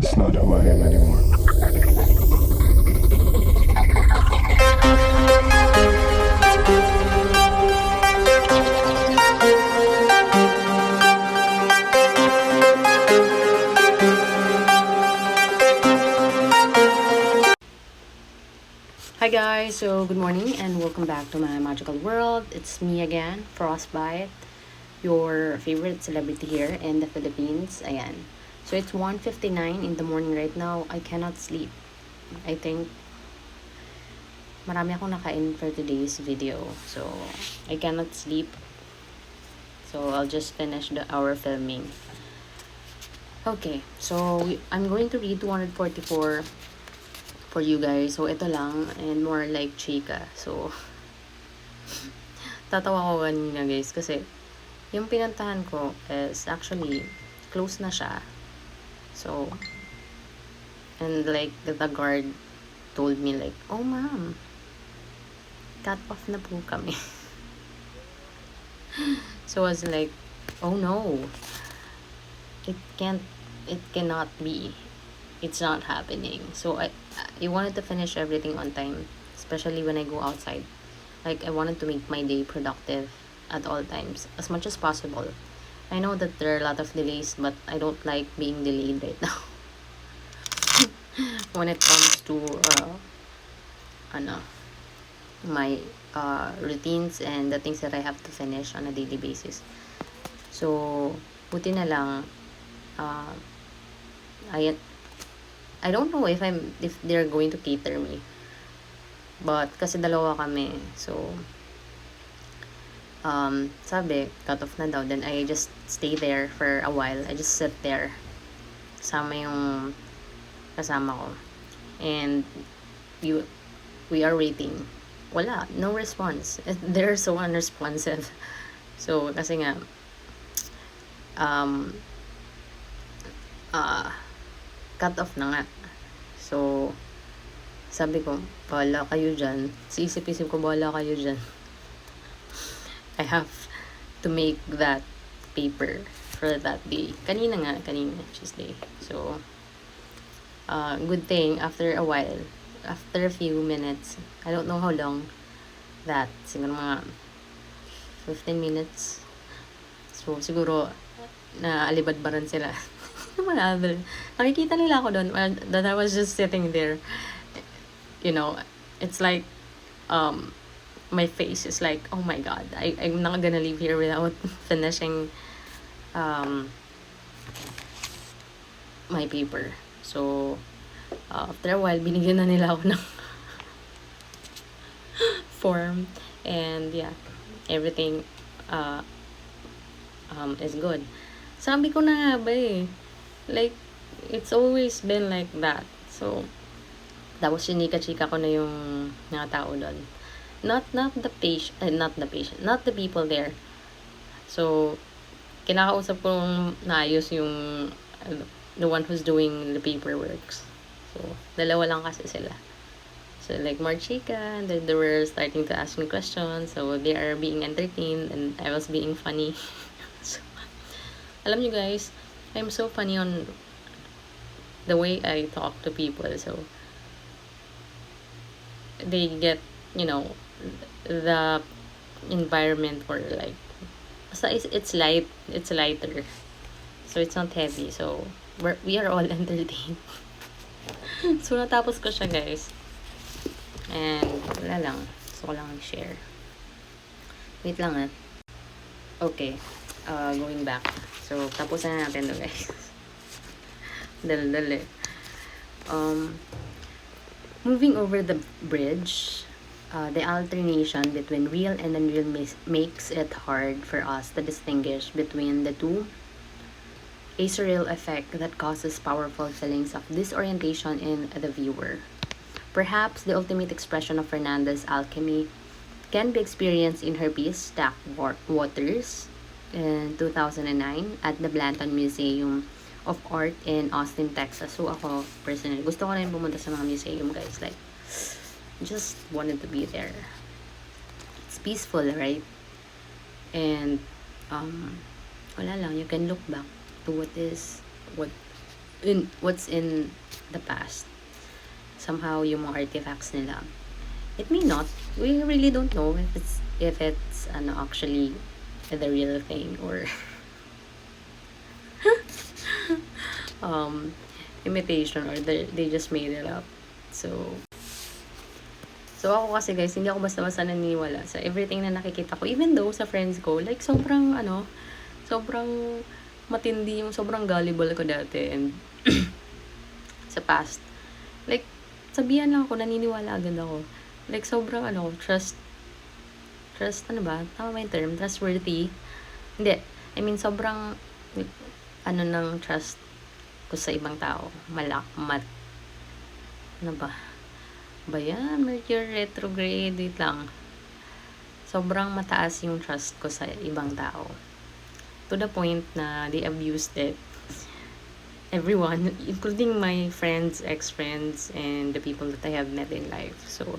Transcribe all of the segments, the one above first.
It's not who I am anymore. Hi guys, so good morning and welcome back to my magical world. It's me again, Frostbite, your favorite celebrity here in the Philippines. Ayan. So it's 1:59 in the morning right now. I cannot sleep. I think marami akong nakain for today's video. So I cannot sleep. So I'll just finish the hour filming. Okay, so I'm going to read 244 for you guys. So ito lang and more like chika. So tatawa ko kanina guys kasi yung pinuntahan ko is actually close na siya. So and like the guard told me like, "Oh ma'am, cut off na po kami." So I was like, "Oh no. It cannot be. It's not happening." So I wanted to finish everything on time, especially when I go outside. Like I wanted to make my day productive at all times as much as possible. I know that there are a lot of delays, but I don't like being delayed right now. When it comes to ano, my routines and the things that I have to finish on a daily basis. So, buti na lang uh, I I don't know if they're going to cater me. But kasi dalawa kami. So sabi, cut off na daw. Then I just stay there for a while. I just sit there. Kasama yung kasama ko. And you we are waiting. Wala, no response. They're so unresponsive. So kasi nga um cut off na nga. So sabi ko, bahala kayo dyan. Sa isip-isip ko, bahala kayo dyan. I have to make that paper for that day. Kanina, Tuesday. So, good thing, after a while, after a few minutes, I don't know how long that, siguro mga 15 minutes. So, siguro, naalibadbaran sila. Nakikita nila ako doon, that I was just sitting there. You know, it's like my face is like, oh my god, I'm not gonna leave here without finishing my paper. So after a while binigyan na nila ako ng form, and yeah, everything is good. Sabi ko na nga ba like it's always been like that. So tapos chinika-chika ko na yung mga tao doon. Not the people there. So, kinakausap kong naayos yung the one who's doing the paperwork. So, dalawa lang kasi sila. So, like, more chika, and then they were starting to ask me questions. So, they are being entertained, and I was being funny. So, alam nyo guys, I'm so funny on the way I talk to people. So, they get, you know, the environment for like, so it's lighter, so it's not heavy, so we are all entertained. So natapos ko siya guys, and wala lang, gusto ko lang share. Wait lang okay, going back. So tapos na natin to guys. Dali moving over the bridge, the alternation between real and unreal makes it hard for us to distinguish between the two. A surreal effect that causes powerful feelings of disorientation in the viewer. Perhaps the ultimate expression of Fernanda's alchemy can be experienced in her piece Stacked Waters in 2009 at the Blanton Museum of Art in Austin, Texas. So ako, personally, gusto ko rin pumunta sa mga museum, guys. Like, just wanted to be there. It's peaceful, right? And, wala lang, you can look back to what in the past. Somehow, yung mga artifacts nila, it may not. We really don't know if it's actually the real thing, or um imitation, or they just made it up. So ako kasi guys, hindi ako basta-basta naniniwala sa everything na nakikita ko. Even though sa friends ko, like sobrang matindi, yung sobrang gullible ko dati, and sa past. Like, sabihan lang ako, naniniwala agad ako. Like, sobrang trust, ano ba? Tama ba yung term? Trustworthy? Hindi. I mean, sobrang, ng trust ko sa ibang tao. Ano ba yan? Mercury retrograde, wait lang. Sobrang mataas yung trust ko sa ibang tao. To the point na they abused it. Everyone, including my friends, ex-friends, and the people that I have met in life. So,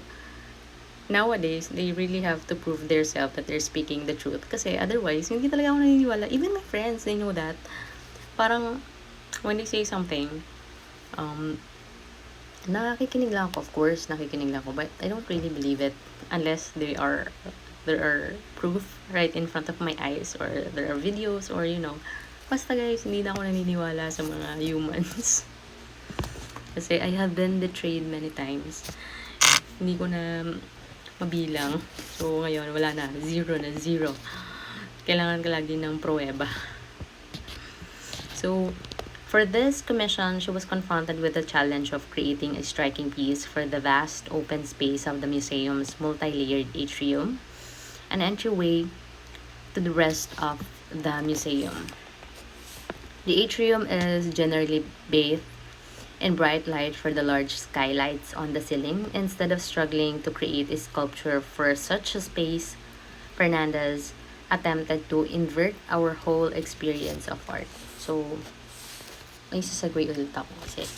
nowadays, they really have to prove themselves that they're speaking the truth. Kasi otherwise, hindi talaga ako naniniwala. Even my friends, they know that. Parang, when they say something, nakikinig lang ako. Of course, nakikinig lang ako. But I don't really believe it unless there are proof right in front of my eyes, or there are videos, or basta guys, hindi na ako naniniwala sa mga humans. Kasi I have been betrayed many times. Hindi ko na mabilang. So ngayon, wala na. Zero. Kailangan ka lagi ng pruweba. So, for this commission, she was confronted with the challenge of creating a striking piece for the vast open space of the museum's multi-layered atrium, an entryway to the rest of the museum. The atrium is generally bathed in bright light for the large skylights on the ceiling. Instead of struggling to create a sculpture for such a space, Fernandez attempted to invert our whole experience of art. So, may sasegue ulit ako kasi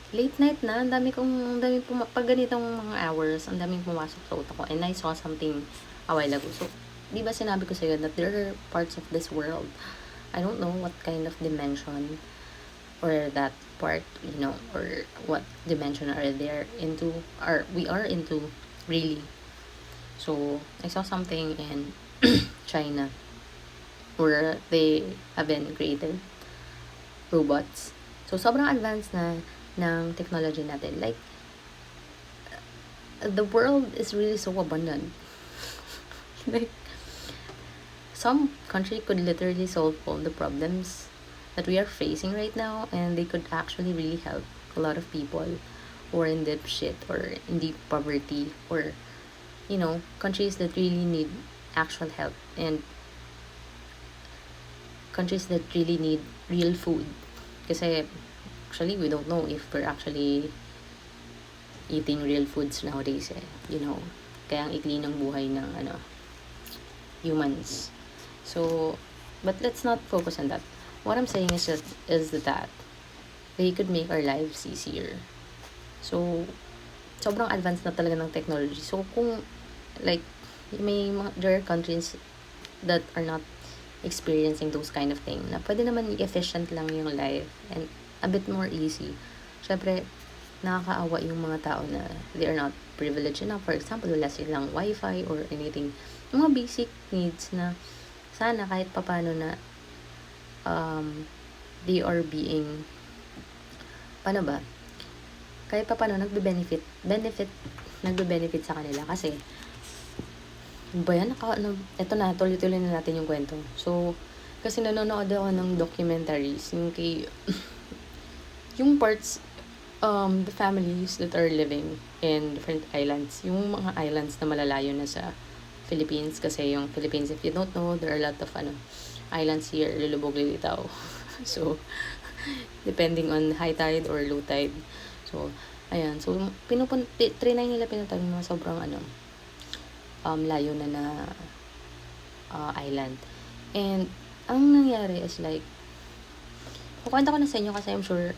late night na, pag ganitong mga hours, ang daming pumasok sa utak ko, and I saw something a while ago. So, di ba sinabi ko sa'yo that there are parts of this world, I don't know what kind of dimension, or that part, or what dimension are there into, or we are into, really. So, I saw something in China, where they have been created robots. So, sobrang advanced na ng technology natin. Like, the world is really so abundant. Like, some country could literally solve all the problems that we are facing right now, and they could actually really help a lot of people who are in deep shit, or in deep poverty, or countries that really need actual help, and countries that really need real food. Kasi actually we don't know if we're actually eating real foods nowadays, kaya ang ikli ng buhay ng humans. So, but let's not focus on that. What I'm saying is that they could make our lives easier. So, sobrang advanced na talaga ng technology. So, kung, like, there are countries that are not experiencing those kind of thing, na pwede naman efficient lang yung life, and a bit more easy. Syempre, nakakaawa yung mga tao na they are not privileged enough. For example, wala silang wifi or anything. Yung mga basic needs na sana kahit papano na they are being, paano ba? Kahit papano nagbe-benefit sa kanila. Kasi, ba yan? Ito na, tuloy-tuloy na natin yung kwento. So, kasi nanonood ako ng documentaries, yung parts, the families that are living in different islands. Yung mga islands na malalayo na sa Philippines. Kasi yung Philippines, if you don't know, there are a lot of islands here, lulubog, lilitaw. So, depending on high tide or low tide. So, ayan. So, trinay nila pinatawag mga sobrang layo na island. And, ang nangyari is like, kukwenta ko na sa inyo kasi I'm sure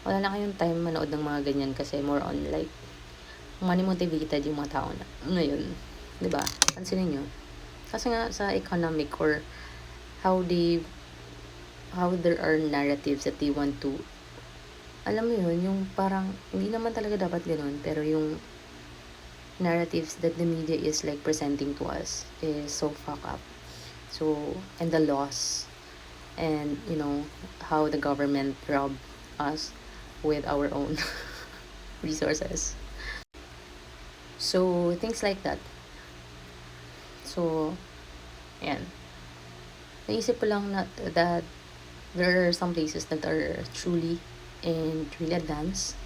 wala na kayong time manood ng mga ganyan kasi more on like money motivated yung mga tao na ngayon. Diba? Pansinin nyo. Kasi nga sa economic, or how there are narratives that they want to alam mo yun, yung parang, hindi naman talaga dapat ganun, pero yung narratives that the media is like presenting to us is so fuck up. So, and the laws, and how the government rob us with our own resources. So, things like that. So, yan. Naisip ko lang na that there are some places that are truly and really advanced.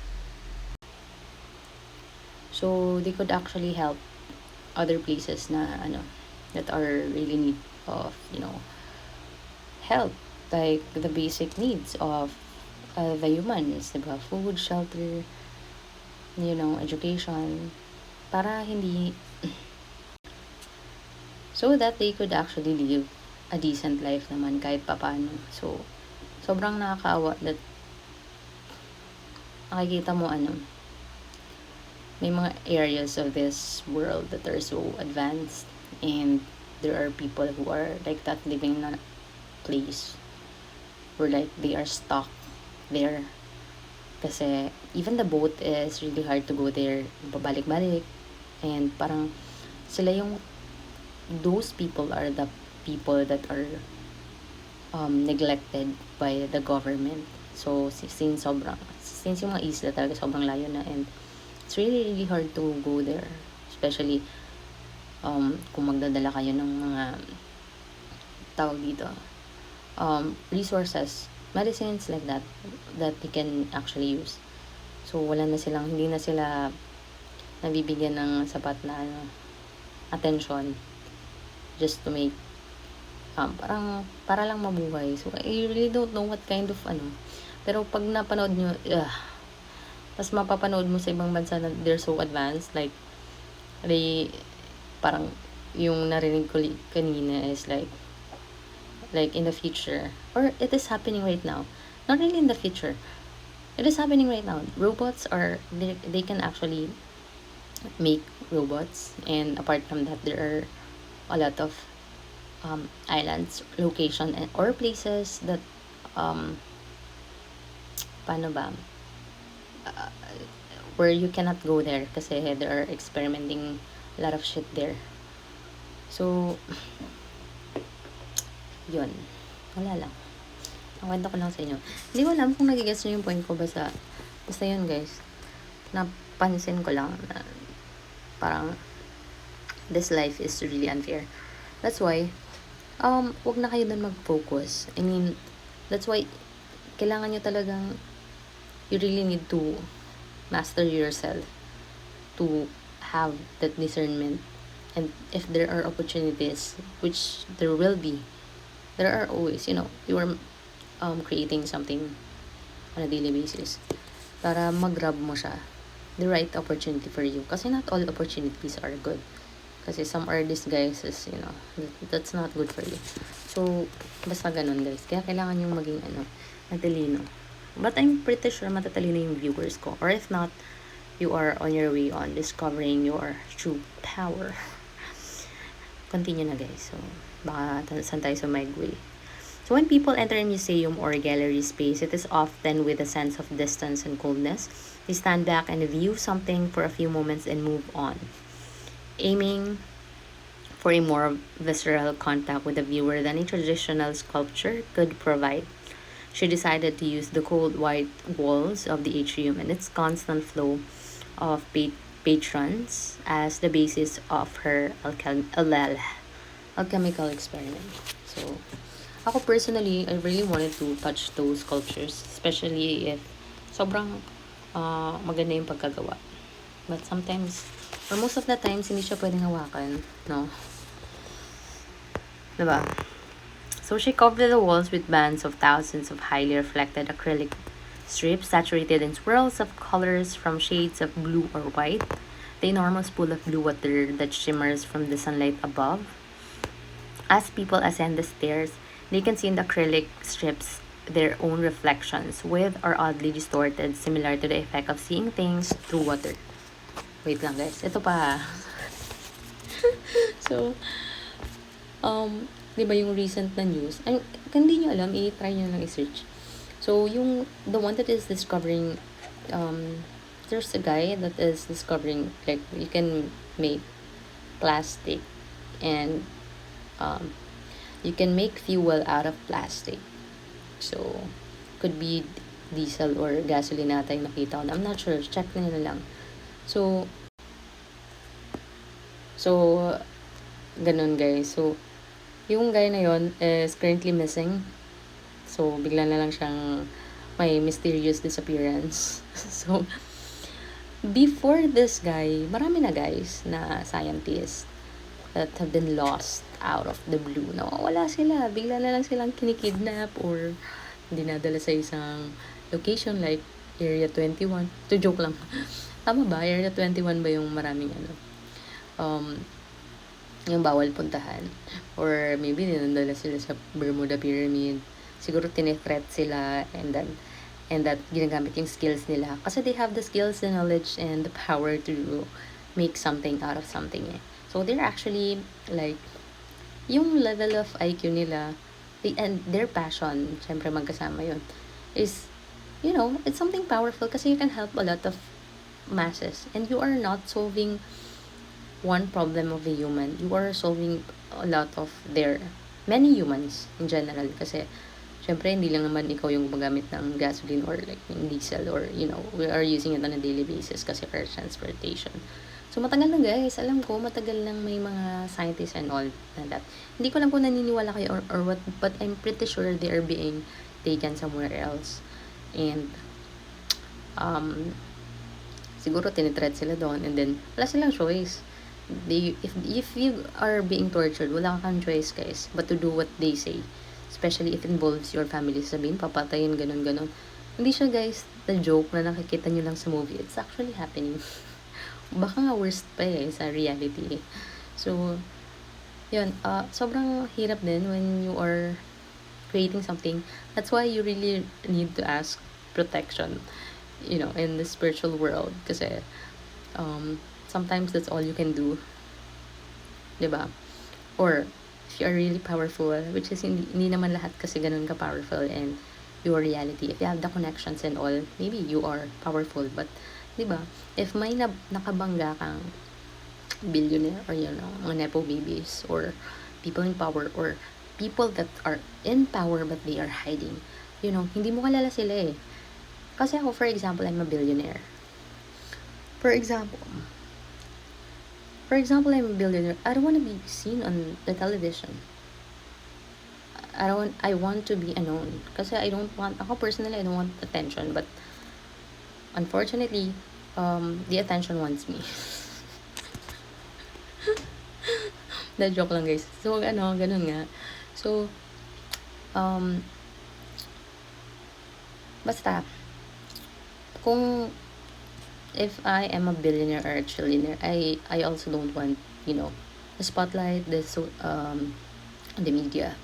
So, they could actually help other places na, that are really need of, help. Like, the basic needs of the humans, diba? Food, shelter, education. Para hindi, so that they could actually live a decent life naman kahit papano. So, sobrang nakakaawa that nakikita mo may mga areas of this world that are so advanced, and there are people who are like that living in a place where like they are stuck there. Kasi even the boat is really hard to go there, pabalik-balik, and parang sila those people are the people that are neglected by the government. So since yung mga isla talaga sobrang layo na, and it's really really hard to go there, especially kung magdadala kayo ng mga tawag dito resources, medicines like that they can actually use. So hindi na sila nabibigyan ng sapat na attention just to make parang para lang mabuhay. So I really don't know what kind of pero pag napanood nyo, tas mapapanood mo sa ibang bansa na they're so advanced, like parang yung narinig ko kanina is like in the future, or it is happening right now, not really in the future, it is happening right now. Robots they can actually make robots, and apart from that there are a lot of islands, location, or places that paano ba where you cannot go there kasi they are experimenting a lot of shit there. So yun, wala lang, ang kwento ko lang sa inyo. Hindi ko alam kung nagigets nyo yung point ko, basta yun guys, napansin ko lang na parang this life is really unfair. That's why wag na kayo dun mag-focus. I mean, that's why kailangan nyo talagang, you really need to master yourself to have that discernment. And if there are opportunities, which there will be, there are always, you are creating something on a daily basis para mag-grab mo siya, the right opportunity for you. Kasi not all opportunities are good. Kasi some are disguises, that's not good for you. So, basta ganun guys. Kaya kailangan yung maging matalino. But I'm pretty sure matatalino yung viewers ko. Or if not, you are on your way on discovering your true power. Continue na guys. So, baka saan tayo sa way. So when people enter a museum or gallery space, it is often with a sense of distance and coldness. They stand back and view something for a few moments and move on, aiming for a more visceral contact with the viewer than a traditional sculpture could provide. She decided to use the cold white walls of the atrium and its constant flow of patrons as the basis of her alchemical experiment. So, ako personally, I really wanted to touch those sculptures, especially if sobrang maganda yung pagkagawa. But sometimes, or most of the times, hindi siya pwedeng hawakan, no? Diba? So she covered the walls with bands of thousands of highly reflected acrylic strips saturated in swirls of colors from shades of blue or white, the enormous pool of blue water that shimmers from the sunlight above. As people ascend the stairs, they can see in the acrylic strips their own reflections, with or oddly distorted, similar to the effect of seeing things through water. Wait lang guys, ito pa. So, di ba yung recent na news? Ay, hindi nyo alam, i-try nyo lang i-search. So, So, the one that is discovering, there's a guy that is discovering, like, you can make plastic, and um, you can make fuel out of plastic. So, could be diesel or gasoline nata yung nakita ko. I'm not sure. Check nyo na lang. So, so, ganun guys. So, yung guy na yon is currently missing. So, bigla na lang siyang may mysterious disappearance. So, before this guy, marami na guys na scientists that have been lost out of the blue. Nawawala sila. Bigla na lang silang kinikidnap or dinadala sa isang location like Area 21. To joke lang. Tama ba? Area 21 ba yung maraming um, yung bawal puntahan? Or maybe dinadala sila sa Bermuda Pyramid. Siguro tinethreat sila, and that ginagamit yung skills nila. Kasi they have the skills, the knowledge, and the power to make something out of something eh. So, they're actually, like, yung level of IQ nila, and their passion, syempre magkasama yun, is, it's something powerful kasi you can help a lot of masses. And you are not solving one problem of a human. You are solving a lot of many humans in general. Kasi, syempre, hindi lang naman ikaw yung gumagamit ng gasoline or like yung diesel or, we are using it on a daily basis kasi for transportation. So, matagal na guys. Alam ko, matagal lang may mga scientists and all na that. Hindi ko lang kung naniniwala kayo or what, but I'm pretty sure they are being taken somewhere else. And, siguro tinitreat sila doon and then, wala silang choice. If you are being tortured, wala kang choice guys, but to do what they say. Especially if it involves your family. Sabihin, papatayin, ganun. Hindi siya guys, the joke na nakikita nyo lang sa movie. It's actually happening. Baka nga worst pa sa reality. So, yun, sobrang hirap din when you are creating something. That's why you really need to ask protection, in the spiritual world. Kasi, sometimes that's all you can do. Diba? Or, if you are really powerful, which is hindi naman lahat kasi ganun ka powerful and your reality. If you have the connections and all, maybe you are powerful. But, diba? If may nakabangga kang billionaire or, mga nepo babies or people in power or people that are in power but they are hiding, hindi mo kalala sila eh. Kasi ako, for example, I'm a billionaire. For example, I'm a billionaire. I don't want to be seen on the television. I want to be unknown. Kasi ako personally, I don't want attention. But, unfortunately, the attention wants me. Na joke lang guys. So, ganun nga. So, basta, if I am a billionaire or a trillionaire, I also don't want, the spotlight, the media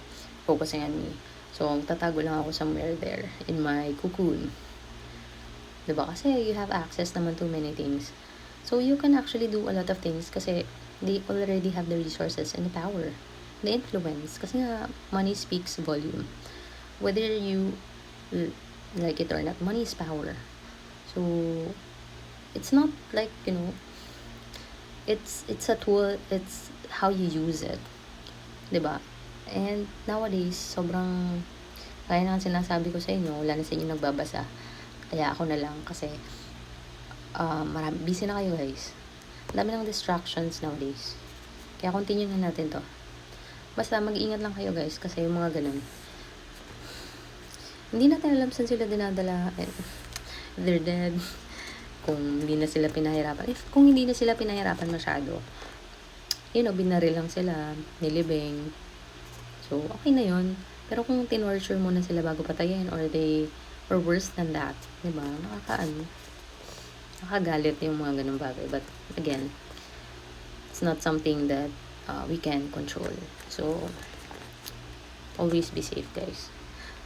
focusing on me. So, tatago lang ako somewhere there in my cocoon. Diba? Kasi you have access naman to many things. So, you can actually do a lot of things kasi they already have the resources and the power, the influence. Kasi nga, money speaks volume. Whether you like it or not, money is power. So, it's not like, it's a tool, it's how you use it. Diba? And nowadays, sobrang, kaya na sinasabi ko sa inyo, wala na sa inyo nagbabasa. Kaya ako na lang kasi, busy na kayo guys. Ang dami ng distractions nowadays. Kaya continue na natin to. Basta mag-iingat lang kayo guys kasi yung mga ganun. Hindi natin alam saan sila dinadala. They're dead. Kung hindi na sila pinahirapan. Kung hindi na sila pinahirapan masyado, binaril lang sila, nilibing. So, okay na yun. Pero kung tinorture mo na sila bago patayin or worse than that, diba? Nakagalit yung mga ganung bagay. But, again, it's not something that we can control. So, always be safe, guys.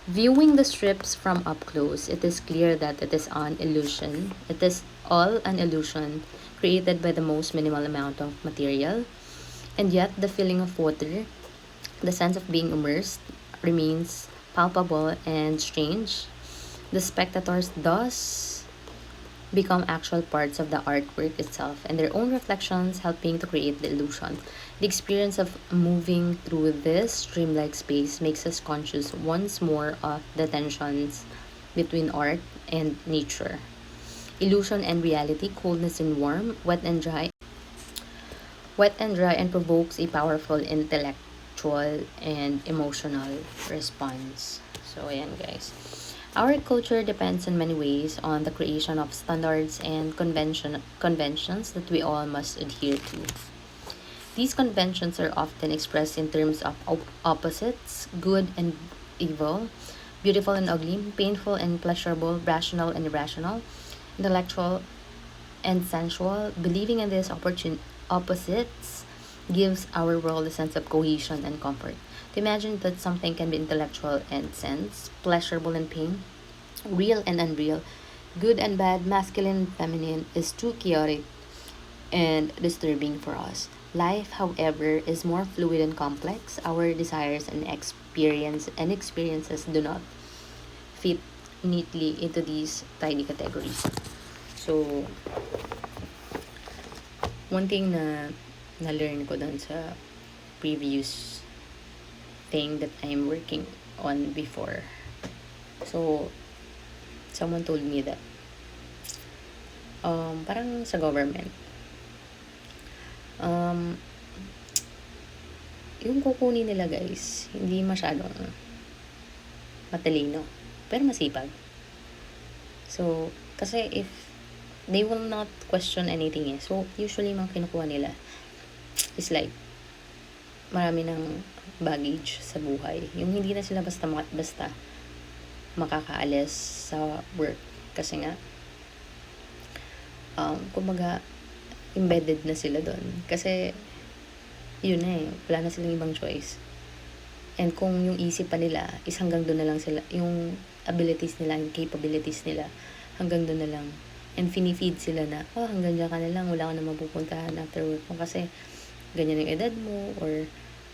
Viewing the strips from up close, it is clear that it is an illusion. It is all an illusion created by the most minimal amount of material. And yet, the feeling of water, the sense of being immersed, remains palpable and strange. The spectators thus become actual parts of the artwork itself and their own reflections helping to create the illusion. The experience of moving through this dreamlike space makes us conscious once more of the tensions between art and nature. Illusion and reality, coldness and warm, wet and dry, and provokes a powerful intellectual and emotional response. So, ayan guys. Our culture depends in many ways on the creation of standards and conventions that we all must adhere to. These conventions are often expressed in terms of opposites, good and evil, beautiful and ugly, painful and pleasurable, rational and irrational, intellectual and sensual. Believing in these opposites gives our world a sense of cohesion and comfort. To imagine that something can be intellectual and sense, pleasurable and pain, real and unreal, good and bad, masculine and feminine is too chaotic and disturbing for us. Life, however, is more fluid and complex. Our desires and experiences do not fit neatly into these tiny categories. So, one thing na na-learn ko dun sa previous thing that I'm working on before. So, someone told me that parang sa government, yung kukunin nila guys, hindi masyadong matalino, pero masipag. So, kasi if they will not question anything eh. So, usually mga kinukuha nila is like marami ng baggage sa buhay. Yung hindi na sila basta makakaalis sa work. Kasi nga, kumbaga, embedded na sila doon. Kasi, yun na eh. Wala na silang ibang choice. And kung yung isip pa nila is hanggang doon na lang sila, yung abilities nila, yung capabilities nila, hanggang doon na lang. And finifeed sila na, hanggang dyan ka na lang, wala ka na mapupuntahan after work mo kasi ganyan yung edad mo, or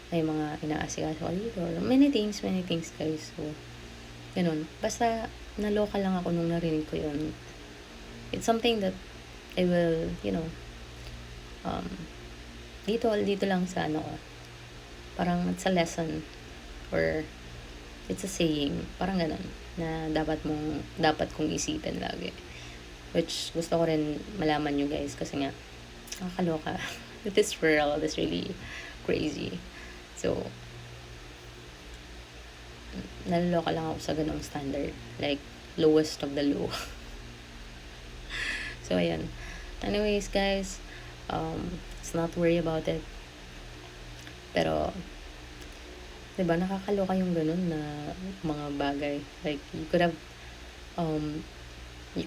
may mga inaasikaso ka dito, or many things guys. So, ganun. Basta, naloka lang ako nung narinig ko yun. It's something that I will, dito lang sa parang it's a lesson, or it's a saying, parang ganun, na dapat kong isipin lagi. Which gusto ko rin malaman nyo guys, kasi nga, nakakaloka. This world is really crazy. So, naloloka lang ako sa ganong standard. Like, lowest of the low. So, ayan. Anyways, guys, let's not worry about it. Pero, diba, nakakaloka yung ganun na mga bagay. Like, you could have you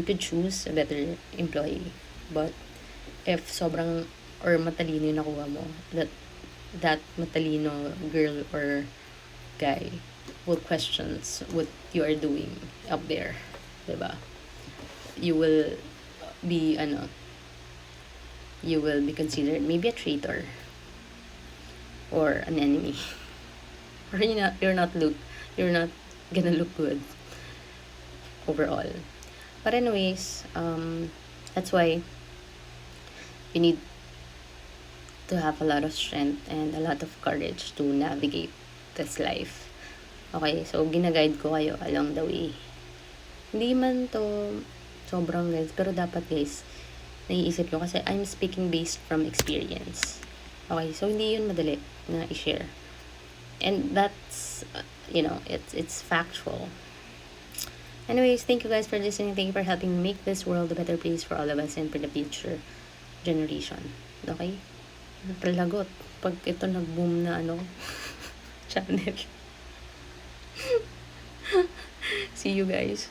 could choose a better employee. But, if sobrang, or matalino yung nakuha mo, that matalino girl or guy will questions what you are doing up there. Diba? You will be considered maybe a traitor or an enemy. Or you're not gonna look good overall. But anyways, that's why you need to have a lot of strength and a lot of courage to navigate this life. Okay, so ginaguide ko kayo along the way. Hindi man to sobrang guys, pero dapat guys, naiisip nyo kasi I'm speaking based from experience. Okay, so hindi yun madali na i-share. And that's, it's factual. Anyways, thank you guys for listening. Thank you for helping make this world a better place for all of us and for the future generation. Okay? Talagot. Pag ito nag-boom na channel. See you guys.